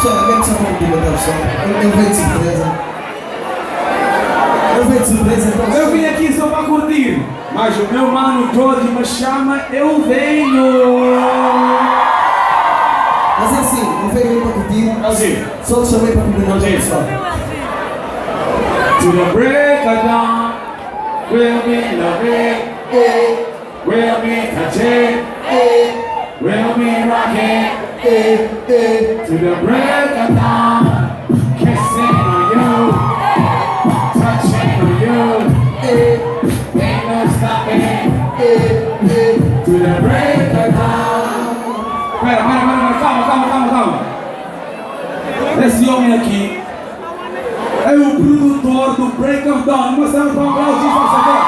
Pessoal, mesmo só para cumprimentar o pessoal. Eu venho de surpresa. Eu venho de surpresa, então. Eu vim aqui só para curtir, mas o meu mano Jorge me chama, eu venho. Mas é assim, não veio mesmo para curtir. Assim. Só te chamei para cumprimentar o pessoal. To the break of dawn, we'll be loving, we'll be touching, we'll be rocking. To the break of dawn, kissing on you, touching on you, ain't no stopping. To the break of dawn. Pera, calma. Esse homem aqui é o produtor do Break of Dawn. Uma salva para o Brasil, por favor.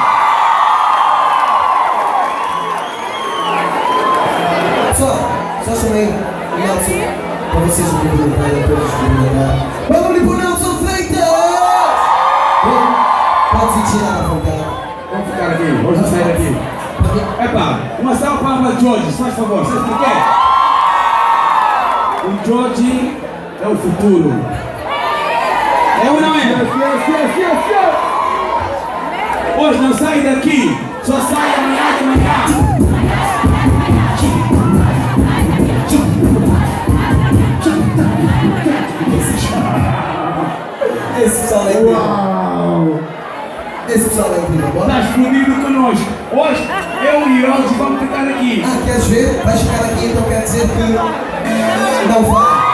Pessoal, só chamei o Nelson para vocês me cumprimentarem, para todos cumprimentar. Vamos ali para o Nelson Freitas! Podes ir tirar à vontade. Vamos ficar aqui, vamos sair daqui. Epá, uma salva para o Jorge, faz favor, sabe por quê? O Jorge é o futuro. É ou não é? Hoje não sai daqui, só sai amanhã de manhã. Esse pessoal é incrível. Uau! Esse pessoal é incrível, bora? Estás fundido connosco. Hoje, eu e Jorge vamos ficar aqui. Ah, queres ver? Vais ficar aqui, então quer dizer que não vai.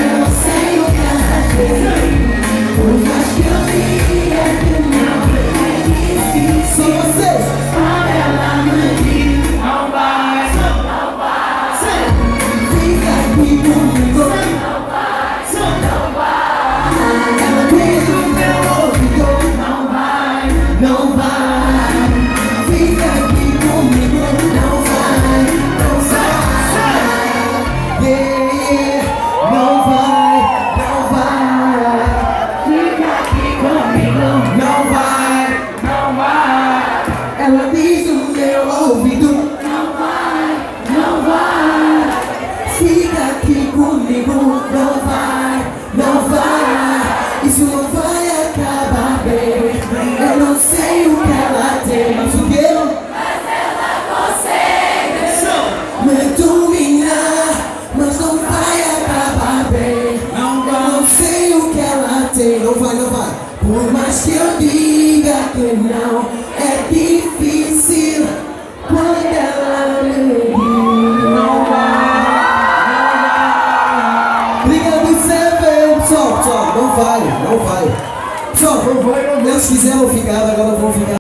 Eu não sei o que ela tem, por mais que eu diga. comigo. Não vai, Não vai, ela diz no meu ouvido. não vai. Fica aqui comigo, não vai, não vai. Isso não vai acabar bem. Eu não sei o que ela tem, mas o que eu me dominar, mas não vai acabar bem. Eu não sei o que ela tem, não vai, não vai. Por mais que eu diga que não, é difícil quando ela me diz. Não vai. Obrigado, Seven. Pessoal, não vai, não vai. Pessoal, Não vai, não vai. eles quiseram ficar, agora vão ficar.